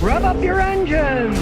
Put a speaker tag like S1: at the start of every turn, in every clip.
S1: Rev up your engines!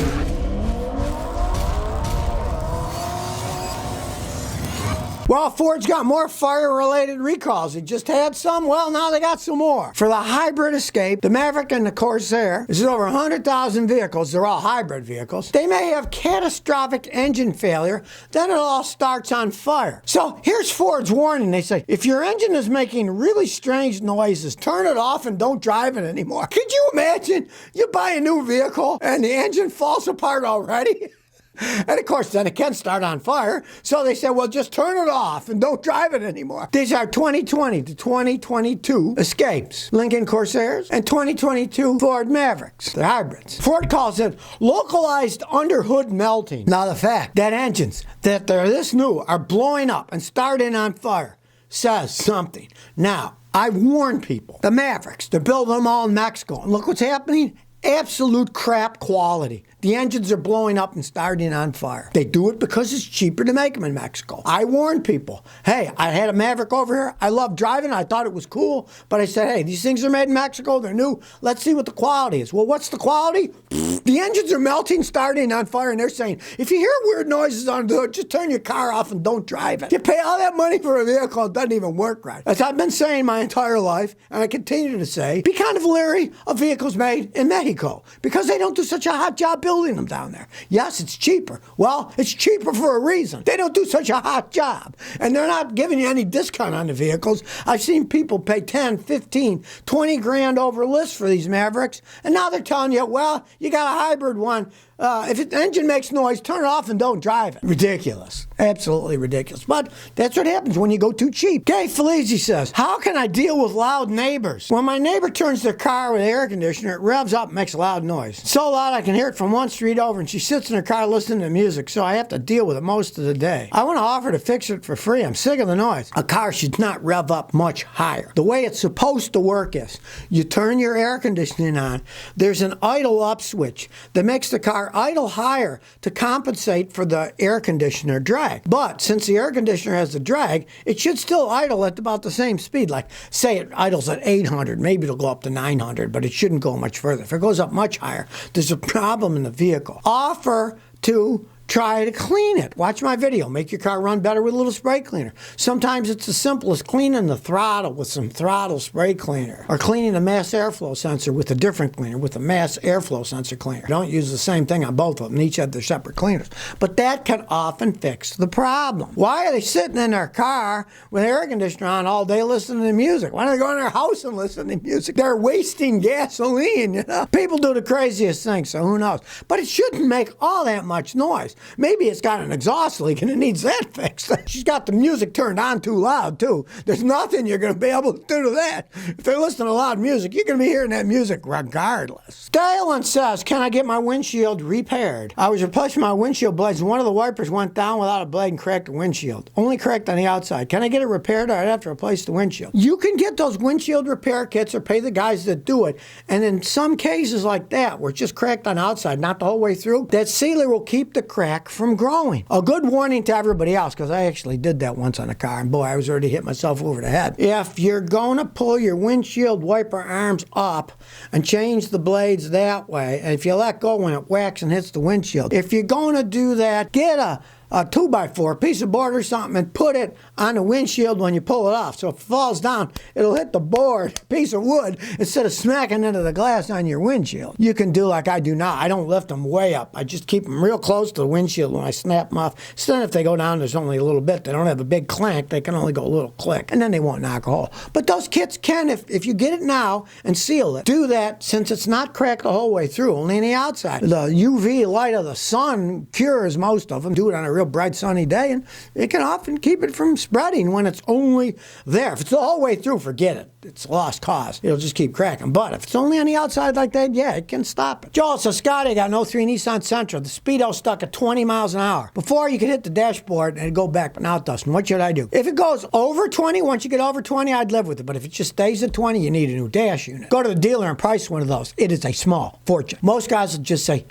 S2: Well, Ford's got more fire-related recalls. They just had some. Well, now they got some more. For the hybrid Escape, the Maverick and the Corsair, this is over 100,000 vehicles. They're all hybrid vehicles. They may have catastrophic engine failure. Then it all starts on fire. So here's Ford's warning. They say, if your engine is making really strange noises, turn it off and don't drive it anymore. Could you imagine you buy a new vehicle and the engine falls apart already? And of course, then it can start on fire. So they said, well, just turn it off and don't drive it anymore. These are 2020 to 2022 Escapes, Lincoln Corsairs, and 2022 Ford Mavericks. They're hybrids. Ford calls it localized underhood melting. Now, the fact that engines that they're this new are blowing up and starting on fire says something. Now, I warn people, the Mavericks, they're building them all in Mexico. And look what's happening. Absolute crap quality. The engines are blowing up and starting on fire. They do it because it's cheaper to make them in Mexico. I warn people, hey, I had a Maverick over here. I love driving. I thought it was cool. But I said, hey, these things are made in Mexico. They're new. Let's see what the quality is. Well, what's the quality? The engines are melting, starting on fire. And they're saying, if you hear weird noises on the hood, just turn your car off and don't drive it. You pay all that money for a vehicle, it doesn't even work right. As I've been saying my entire life, and I continue to say, be kind of leery of vehicles made in Mexico because they don't do such a hot job building them down there. Yes, it's cheaper. Well, it's cheaper for a reason. They don't do such a hot job. And they're not giving you any discount on the vehicles. I've seen people pay 10, 15, 20 grand over list for these Mavericks. And now they're telling you, well, you got a hybrid one. If the engine makes noise, turn it off and don't drive it. Ridiculous. Absolutely ridiculous. But that's what happens when you go too cheap. Gay Felici says, how can I deal with loud neighbors? When my neighbor turns their car with the air conditioner, it revs up and makes a loud noise. So loud I can hear it from one street over, and she sits in her car listening to music, so I have to deal with it most of the day. I want to offer to fix it for free. I'm sick of the noise. A car should not rev up much higher. The way it's supposed to work is you turn your air conditioning on. There's an idle up switch that makes the car idle higher to compensate for the air conditioner drag. But since the air conditioner has the drag, it should still idle at about the same speed. Like, say it idles at 800, maybe it'll go up to 900, but it shouldn't go much further. If it goes up much higher, there's a problem in the vehicle. Offer to try to clean it. Watch my video. Make your car run better with a little spray cleaner. Sometimes it's as simple as cleaning the throttle with some throttle spray cleaner, or cleaning a mass airflow sensor with a different cleaner, with a mass airflow sensor cleaner. Don't use the same thing on both of them. Each have their separate cleaners. But that can often fix the problem. Why are they sitting in their car with the air conditioner on all day listening to music? Why don't they go in their house and listen to music? They're wasting gasoline, you know? People do the craziest things, so who knows? But it shouldn't make all that much noise. Maybe it's got an exhaust leak and it needs that fixed. She's got the music turned on too loud, too. There's nothing you're going to be able to do to that. If they're listening to loud music, you're going to be hearing that music regardless. Dalen says, can I get my windshield repaired? I was replacing my windshield blades and one of the wipers went down without a blade and cracked the windshield. Only cracked on the outside. Can I get it repaired, or I'd have to replace the windshield? You can get those windshield repair kits or pay the guys that do it. And in some cases like that, where it's just cracked on the outside, not the whole way through, that sealer will keep the crack from growing. A good warning to everybody else, because I actually did that once on a car, and boy, I was already hit myself over the head. If you're going to pull your windshield wiper arms up and change the blades that way, and if you let go when it whacks and hits the windshield, if you're going to do that, get a 2x4, piece of board or something, and put it on the windshield when you pull it off. So if it falls down, it'll hit the board, piece of wood, instead of smacking into the glass on your windshield. You can do like I do now. I don't lift them way up. I just keep them real close to the windshield when I snap them off. So then if they go down, there's only a little bit. They don't have a big clank. They can only go a little click, and then they won't knock a hole. But those kits can, if you get it now and seal it, do that since it's not cracked the whole way through, only on the outside. The UV light of the sun cures most of them. Do it on a real bright sunny day, and it can often keep it from spreading when it's only there. If it's the whole way through, forget it. It's a lost cause. It'll just keep cracking. But if it's only on the outside like that, yeah, it can stop it. Joel says, Scotty got an 03 Nissan Sentra. The speedo stuck at 20 miles an hour. Before, you could hit the dashboard and it'd go back, but now it doesn't. What should I do? If it goes over 20, once you get over 20, I'd live with it. But if it just stays at 20, you need a new dash unit. Go to the dealer and price one of those. It is a small fortune. Most guys will just say,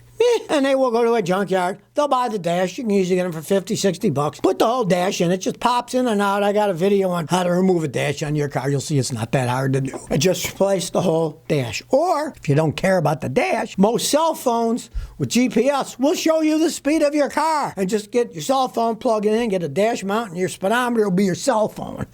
S2: And they will go to a junkyard. They'll buy the dash. You can usually get them for 50, 60 bucks. Put the whole dash in. It just pops in and out. I got a video on how to remove a dash on your car. You'll see it's not that hard to do. Just replace the whole dash. Or, if you don't care about the dash, most cell phones with GPS will show you the speed of your car. And just get your cell phone, plug it in, get a dash mount, and your speedometer will be your cell phone.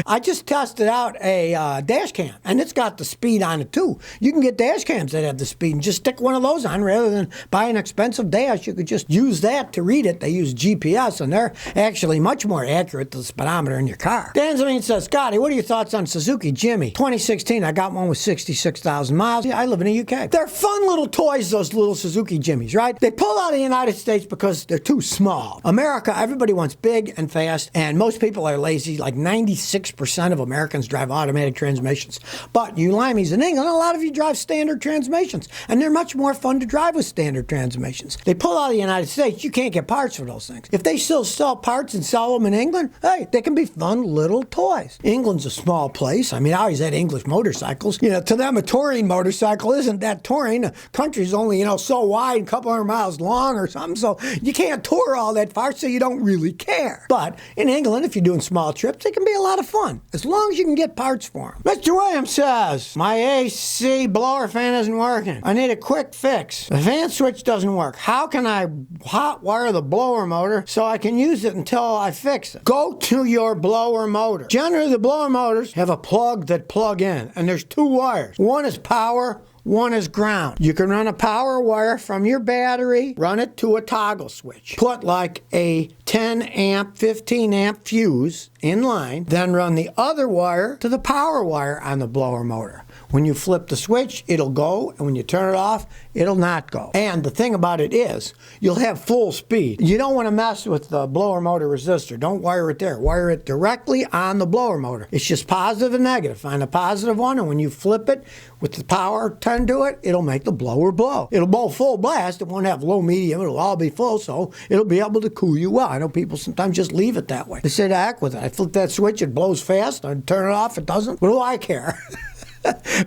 S2: I just tested out a dash cam, and it's got the speed on it too. You can get dash cams that have the speed and just stick one of those on rather than buy an expensive dash. You could just use that to read it. They use GPS, and they're actually much more accurate than the speedometer in your car. Dan Zameen says, Scotty, what are your thoughts on Suzuki Jimmy? 2016, I got one with 66,000 miles. Yeah, I live in the UK. They're fun little toys, those little Suzuki Jimmys, right? They pull out of the United States because they're too small. America, everybody wants big and fast, and most people are lazy. Like 96% of Americans drive automatic transmissions. But you limeys in England, a lot of you drive standard transmissions, and they're much more fun to drive with standard transmissions. They pull out of the United States, you can't get parts for those things. If they still sell parts and sell them in England, hey, they can be fun little toys. England's a small place. I mean, I always had English motorcycles. You know, to them, a touring motorcycle isn't that touring. The country's only, so wide, a couple hundred miles long or something, so you can't tour all that far, so you don't really care. But in England, if you're doing small trips, it can be a lot of fun, as long as you can get parts for them. Mr. Williams says, my AC blower fan isn't working. I need a quick fix. The fan switch doesn't work. How can I hot wire the blower motor so I can use it until I fix it? Go to your blower motor. Generally, the blower motors have a plug that plug in, and there's two wires. One is power, one is ground. You can run a power wire from your battery, run it to a toggle switch. Put like a 10 amp, 15 amp fuse in line, then run the other wire to the power wire on the blower motor. When you flip the switch, it'll go, and when you turn it off, it'll not go. And the thing about it is, you'll have full speed. You don't want to mess with the blower motor resistor. Don't wire it there. Wire it directly on the blower motor. It's just positive and negative. Find a positive one, and when you flip it with the power turned to it, it'll make the blower blow. It'll blow full blast. It won't have low, medium. It'll all be full, so it'll be able to cool you well. I know people sometimes just leave it that way. They say, to heck with it. I flip that switch, it blows fast. I turn it off, it doesn't. What do I care?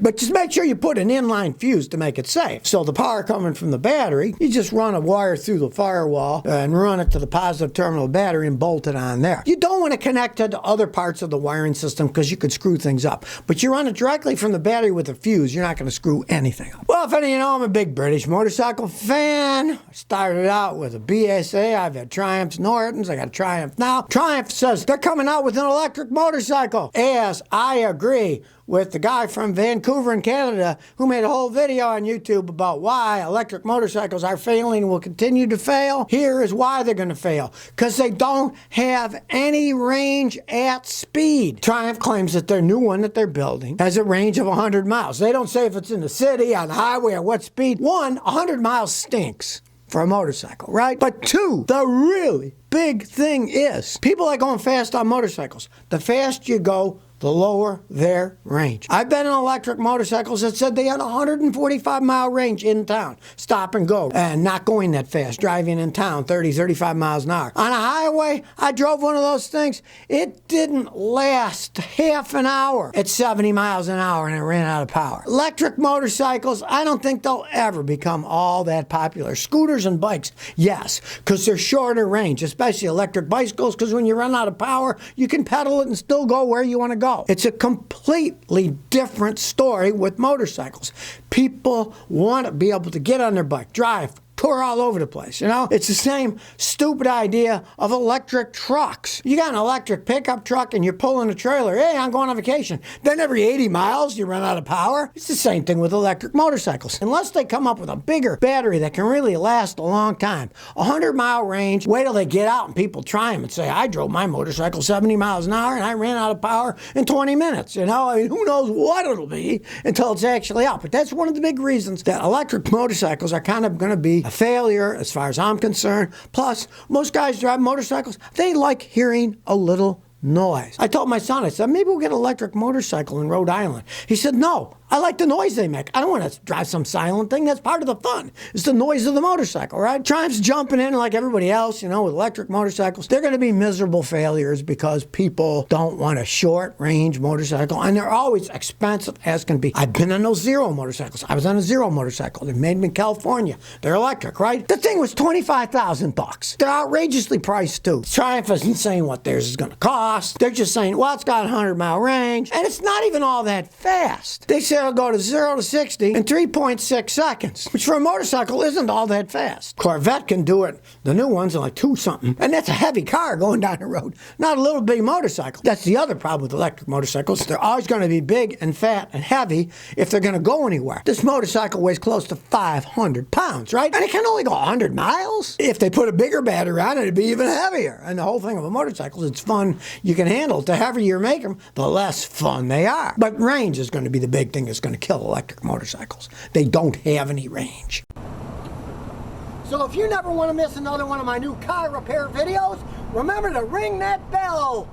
S2: But just make sure you put an inline fuse to make it safe. So the power coming from the battery, you just run a wire through the firewall and run it to the positive terminal of the battery and bolt it on there. You don't want to connect it to other parts of the wiring system because you could screw things up. But you run it directly from the battery with a fuse, you're not going to screw anything up. Well, if any of you know, I'm a big British motorcycle fan. I started out with a BSA. I've had Triumphs, Nortons. I got a Triumph now. Triumph says they're coming out with an electric motorcycle. Yes, I agree with the guy from Vancouver in Canada who made a whole video on YouTube about why electric motorcycles are failing and will continue to fail. Here is why they're going to fail. Because they don't have any range at speed. Triumph claims that their new one that they're building has a range of 100 miles. They don't say if it's in the city, on the highway, or what speed. One, 100 miles stinks for a motorcycle, right? But two, the really big thing is, people like going fast on motorcycles. The faster you go, the lower their range. I've been in electric motorcycles that said they had a 145-mile range in town. Stop and go. And not going that fast. Driving in town 30, 35 miles an hour. On a highway, I drove one of those things. It didn't last half an hour at 70 miles an hour and it ran out of power. Electric motorcycles, I don't think they'll ever become all that popular. Scooters and bikes, yes, because they're shorter range, especially electric bicycles, because when you run out of power, you can pedal it and still go where you want to go. It's a completely different story with motorcycles. People want to be able to get on their bike, drive, tour all over the place, It's the same stupid idea of electric trucks. You got an electric pickup truck and you're pulling a trailer. Hey, I'm going on vacation. Then every 80 miles, you run out of power. It's the same thing with electric motorcycles. Unless they come up with a bigger battery that can really last a long time. 100-mile range, wait till they get out and people try them and say, I drove my motorcycle 70 miles an hour and I ran out of power in 20 minutes. Who knows what it'll be until it's actually out. But that's one of the big reasons that electric motorcycles are kind of going to be a failure as far as I'm concerned. Plus, most guys drive motorcycles, they like hearing a little noise. I told my son, I said, maybe we'll get an electric motorcycle in Rhode Island. He said, no, I like the noise they make. I don't want to drive some silent thing. That's part of the fun. It's the noise of the motorcycle, right? Triumph's jumping in like everybody else, with electric motorcycles. They're going to be miserable failures because people don't want a short-range motorcycle, and they're always expensive as can be. I've been on those Zero motorcycles. I was on a Zero motorcycle. They made them in California. They're electric, right? The thing was $25,000. They're outrageously priced, too. Triumph isn't saying what theirs is going to cost. They're just saying, well, it's got a 100-mile range, and it's not even all that fast. They say it'll go to 0 to 60 in 3.6 seconds, which for a motorcycle isn't all that fast. Corvette can do it. The new ones are like 2-something, and that's a heavy car going down the road, not a little bitty motorcycle. That's the other problem with electric motorcycles. They're always going to be big and fat and heavy if they're going to go anywhere. This motorcycle weighs close to 500 pounds, right? And it can only go 100 miles. If they put a bigger battery on it, it'd be even heavier. And the whole thing of a motorcycle is it's fun. You can handle it. The heavier you make them, the less fun they are. But range is going to be the big thing that's going to kill electric motorcycles. They don't have any range. So if you never want to miss another one of my new car repair videos, remember to ring that bell.